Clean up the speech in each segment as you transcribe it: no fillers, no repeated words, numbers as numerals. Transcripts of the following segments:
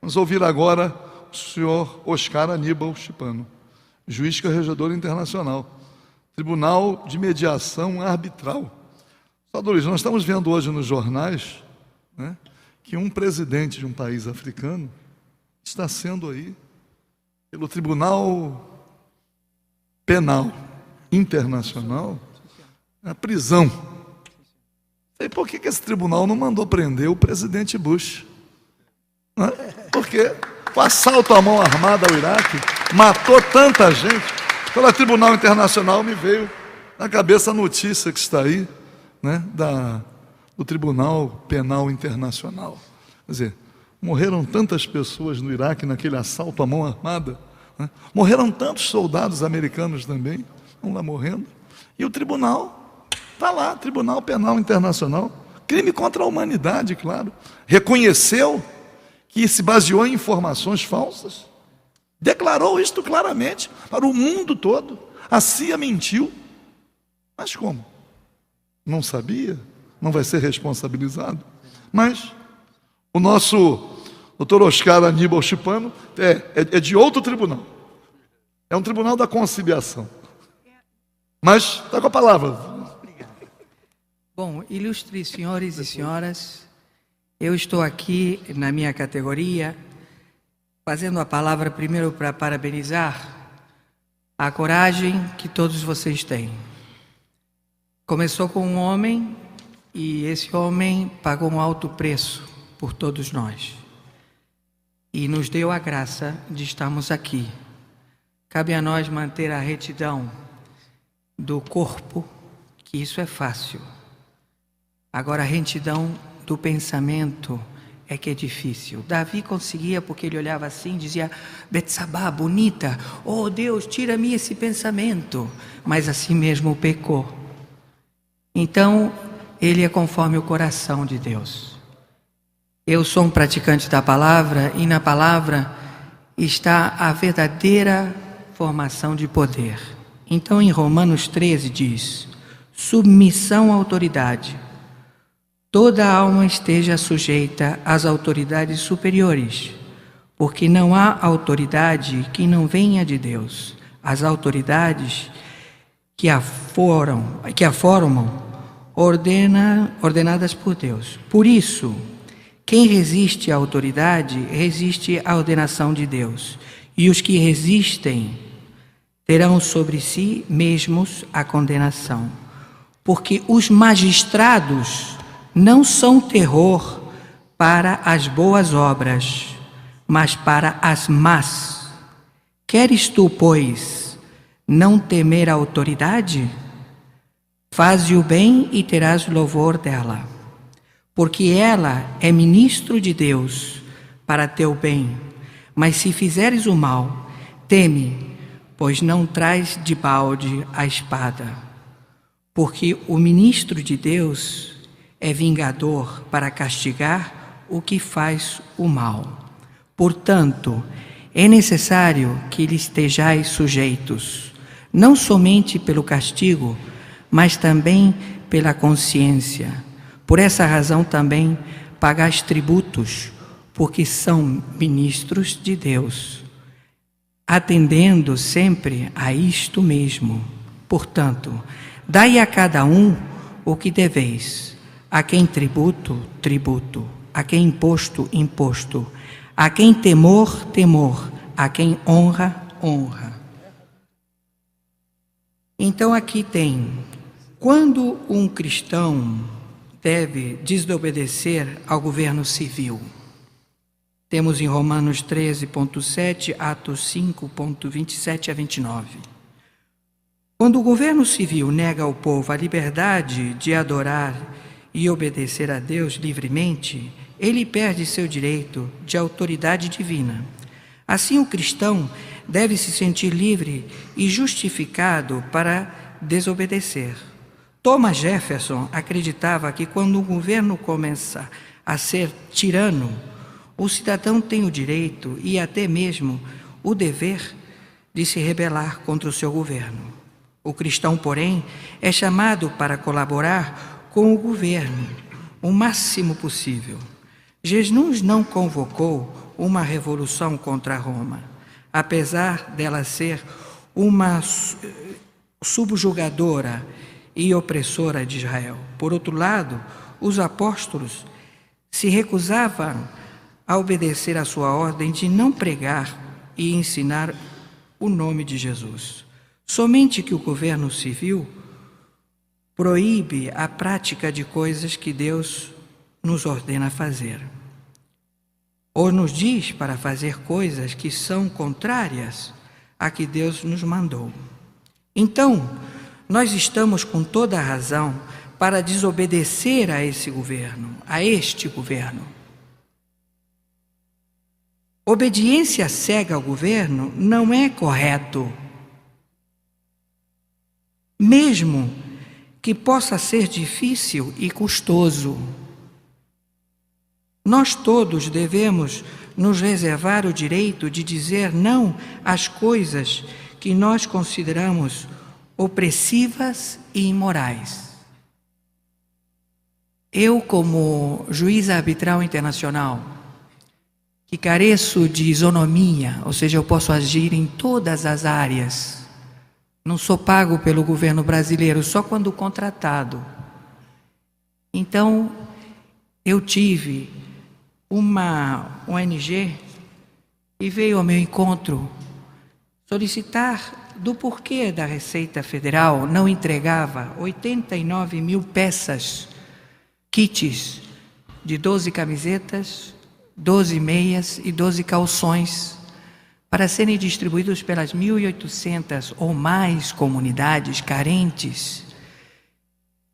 Vamos ouvir agora o senhor Oscar Aníbal Chipano, juiz corregedor internacional, Tribunal de Mediação Arbitral. Senadores, nós estamos vendo hoje nos jornais, né, que um presidente de um país africano está sendo aí, pelo Tribunal Penal Internacional, na prisão. E por que esse tribunal não mandou prender o presidente Bush? Né? Porque o assalto à mão armada ao Iraque matou tanta gente. Pelo Tribunal Internacional me veio na cabeça a notícia que está aí, né, do Tribunal Penal Internacional. Quer dizer, morreram tantas pessoas no Iraque naquele assalto à mão armada, né? Morreram tantos soldados americanos também, estão lá morrendo, e o tribunal está lá, Tribunal Penal Internacional, crime contra a humanidade, claro, reconheceu que se baseou em informações falsas, declarou isto claramente para o mundo todo. A CIA mentiu, mas como? Não sabia? Não vai ser responsabilizado? Mas o nosso doutor Oscar Aníbal Chipano é de outro tribunal, é um tribunal da conciliação, mas está com a palavra. Bom, ilustres senhores e senhoras, eu estou aqui na minha categoria, fazendo a palavra primeiro para parabenizar a coragem que todos vocês têm. Começou com um homem e esse homem pagou um alto preço por todos nós e nos deu a graça de estarmos aqui. Cabe a nós manter a retidão do corpo, que isso é fácil. Agora, a retidão do pensamento é que é difícil. Davi conseguia porque ele olhava assim, dizia: Betsabá, bonita, oh Deus, tira-me esse pensamento. Mas assim mesmo pecou. Então, ele é conforme o coração de Deus. Eu sou um praticante da palavra e na palavra está a verdadeira formação de poder. Então, em Romanos 13 diz: submissão à autoridade. Toda alma esteja sujeita às autoridades superiores, porque não há autoridade que não venha de Deus. As autoridades que a formam, ordenadas por Deus. Por isso, quem resiste à autoridade, resiste à ordenação de Deus. E os que resistem terão sobre si mesmos a condenação. Porque os magistrados não são terror para as boas obras, mas para as más. Queres tu, pois, não temer a autoridade? Faze o bem e terás louvor dela, porque ela é ministro de Deus para teu bem. Mas se fizeres o mal, teme, pois não traz de balde a espada, porque o ministro de Deus é vingador para castigar o que faz o mal. Portanto, é necessário que lhe estejais sujeitos, não somente pelo castigo, mas também pela consciência. Por essa razão também pagais tributos, porque são ministros de Deus, atendendo sempre a isto mesmo. Portanto, dai a cada um o que deveis. A quem tributo, tributo. A quem imposto, imposto. A quem temor, temor. A quem honra, honra. Então aqui tem: quando um cristão deve desobedecer ao governo civil? Temos em Romanos 13.7, Atos 5.27 a 29. Quando o governo civil nega ao povo a liberdade de adorar e obedecer a Deus livremente, ele perde seu direito de autoridade divina. Assim, o cristão deve se sentir livre e justificado para desobedecer. Thomas Jefferson acreditava que quando o governo começa a ser tirano, o cidadão tem o direito e até mesmo o dever de se rebelar contra o seu governo. O cristão, porém, é chamado para colaborar com o governo o máximo possível. Jesus não convocou uma revolução contra Roma, apesar dela ser uma subjugadora e opressora de Israel. Por outro lado, os apóstolos se recusavam a obedecer à sua ordem de não pregar e ensinar o nome de Jesus. Somente que o governo civil proíbe a prática de coisas que Deus nos ordena fazer, ou nos diz para fazer coisas que são contrárias a que Deus nos mandou. Então, nós estamos com toda a razão para desobedecer a este governo. Obediência cega ao governo não é correto, mesmo que possa ser difícil e custoso. Nós todos devemos nos reservar o direito de dizer não às coisas que nós consideramos opressivas e imorais. Eu, como juiz arbitral internacional, que careço de isonomia, ou seja, eu posso agir em todas as áreas, não sou pago pelo governo brasileiro, só quando contratado. Então, eu tive uma ONG e veio ao meu encontro solicitar do porquê da Receita Federal não entregava 89 mil peças, kits de 12 camisetas, 12 meias e 12 calções para serem distribuídos pelas 1.800 ou mais comunidades carentes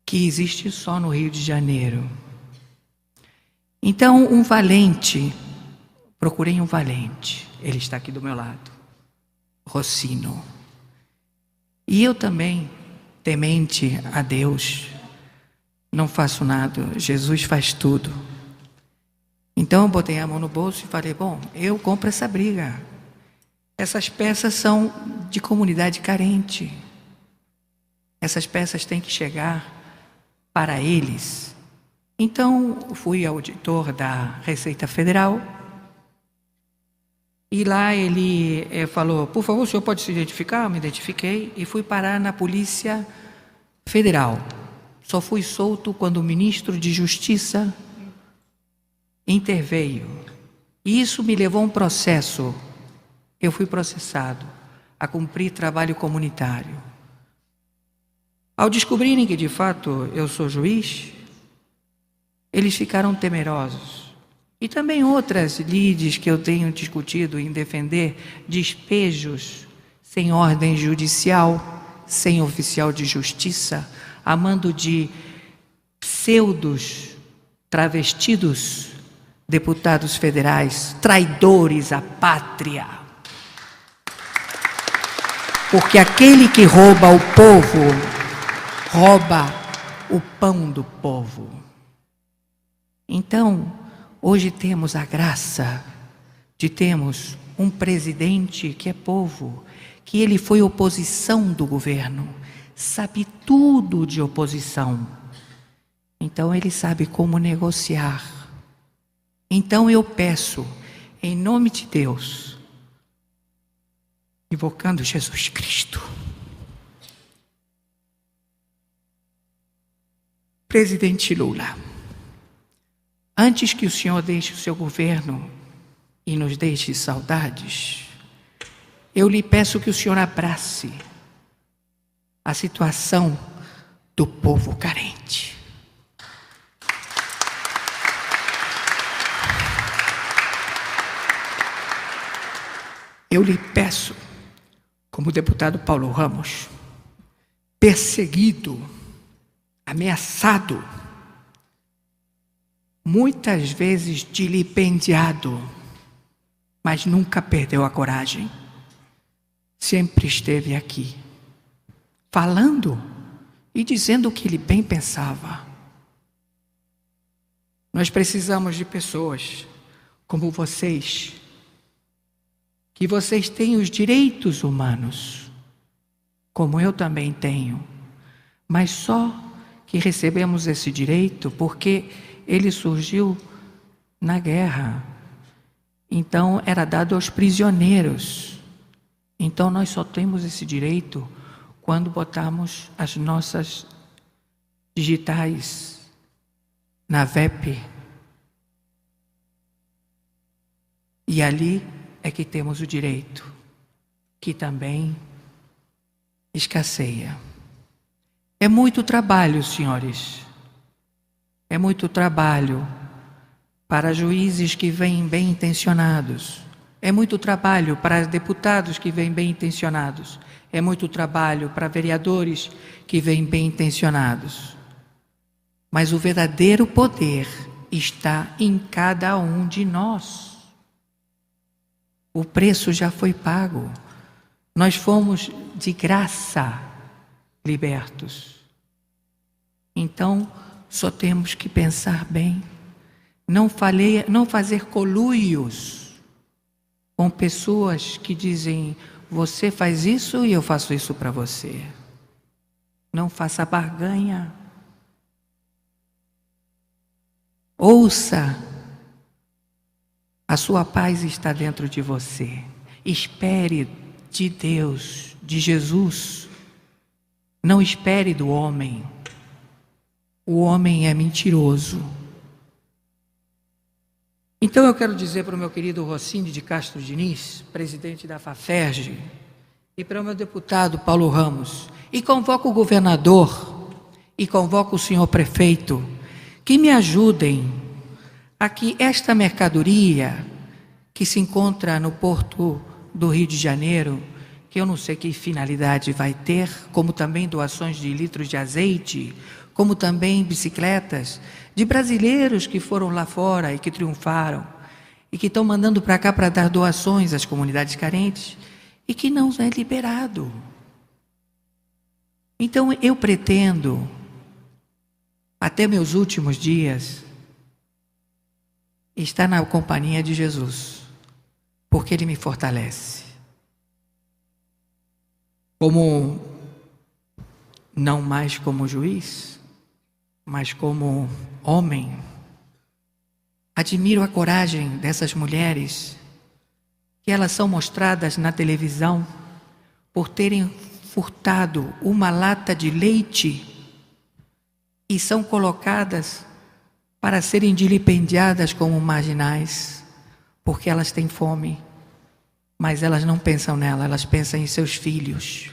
que existe só no Rio de Janeiro. Então, procurei um valente, ele está aqui do meu lado, Rossino. E eu também, temente a Deus, não faço nada, Jesus faz tudo. Então eu botei a mão no bolso e falei, bom, eu compro essa briga. Essas peças são de comunidade carente. Essas peças têm que chegar para eles. Então, fui auditor da Receita Federal e lá ele falou, por favor, o senhor pode se identificar? Eu me identifiquei e fui parar na Polícia Federal. Só fui solto quando o ministro de Justiça interveio. E isso me levou a um processo. Eu fui processado a cumprir trabalho comunitário. Ao descobrirem que de fato eu sou juiz, eles ficaram temerosos. E também outras lides que eu tenho discutido em defender despejos sem ordem judicial, sem oficial de justiça, a mando de pseudos, travestidos deputados federais, traidores à pátria. Porque aquele que rouba o povo, rouba o pão do povo. Então, hoje temos a graça de termos um presidente que é povo, que ele foi oposição do governo, sabe tudo de oposição. Então, ele sabe como negociar. Então, eu peço, em nome de Deus, invocando Jesus Cristo, presidente Lula, antes que o Senhor deixe o seu governo e nos deixe saudades, eu lhe peço que o Senhor abrace a situação do povo carente. Eu lhe peço, como o deputado Paulo Ramos, perseguido, ameaçado, muitas vezes vilipendiado, mas nunca perdeu a coragem. Sempre esteve aqui, falando e dizendo o que ele bem pensava. Nós precisamos de pessoas como vocês, que vocês têm os direitos humanos, como eu também tenho, mas só que recebemos esse direito porque ele surgiu na guerra Então era dado aos prisioneiros. Então nós só temos esse direito quando botamos as nossas digitais na VEP. E ali é que temos o direito, que também escasseia. É muito trabalho, senhores. É muito trabalho para juízes que vêm bem intencionados. É muito trabalho para deputados que vêm bem intencionados. É muito trabalho para vereadores que vêm bem intencionados. Mas o verdadeiro poder está em cada um de nós. O preço já foi pago. Nós fomos de graça libertos. Então, só temos que pensar bem. Não fazer coluios com pessoas que dizem: você faz isso e eu faço isso para você. Não faça barganha. Ouça. A sua paz está dentro de você. Espere de Deus, de Jesus. Não espere do homem. O homem é mentiroso. Então eu quero dizer para o meu querido Rossini de Castro Diniz, presidente da FAFERJ, e para o meu deputado Paulo Ramos, e convoco o governador, e convoco o senhor prefeito, que me ajudem a que esta mercadoria que se encontra no porto do Rio de Janeiro, que eu não sei que finalidade vai ter, como também doações de litros de azeite, como também bicicletas, de brasileiros que foram lá fora e que triunfaram, e que estão mandando para cá para dar doações às comunidades carentes, e que não é liberado. Então eu pretendo, até meus últimos dias, estar na companhia de Jesus, porque Ele me fortalece. Não mais como juiz, mas como homem. Admiro a coragem dessas mulheres, que elas são mostradas na televisão por terem furtado uma lata de leite e são colocadas para serem vilipendiadas como marginais, porque elas têm fome, mas elas não pensam nela, elas pensam em seus filhos.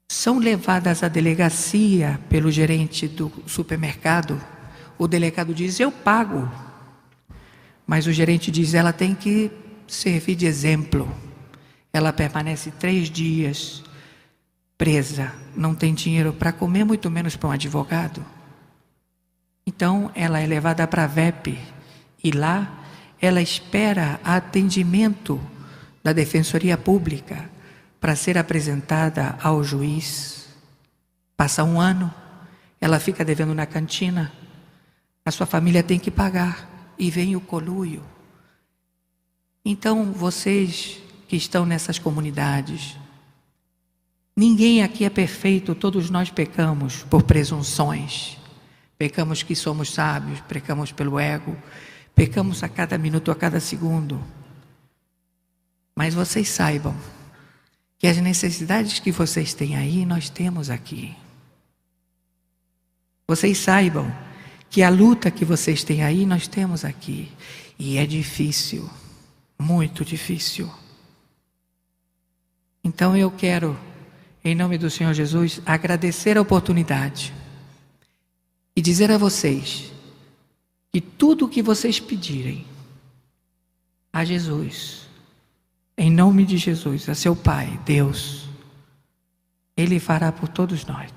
São levadas à delegacia pelo gerente do supermercado. O delegado diz: eu pago. Mas o gerente diz: ela tem que servir de exemplo. Ela permanece 3 dias presa, não tem dinheiro para comer, muito menos para um advogado. Então ela é levada para a VEP e lá ela espera atendimento da Defensoria Pública para ser apresentada ao juiz. Passa 1 ano, ela fica devendo na cantina, a sua família tem que pagar e vem o coluio. Então vocês que estão nessas comunidades, ninguém aqui é perfeito, todos nós pecamos por presunções, pecamos que somos sábios, pecamos pelo ego, pecamos a cada minuto, a cada segundo. Mas vocês saibam que as necessidades que vocês têm aí, nós temos aqui. Vocês saibam que a luta que vocês têm aí, nós temos aqui. E é difícil, muito difícil. Então eu quero, em nome do Senhor Jesus, agradecer a oportunidade e dizer a vocês que tudo o que vocês pedirem a Jesus, em nome de Jesus, a seu Pai, Deus, Ele fará por todos nós.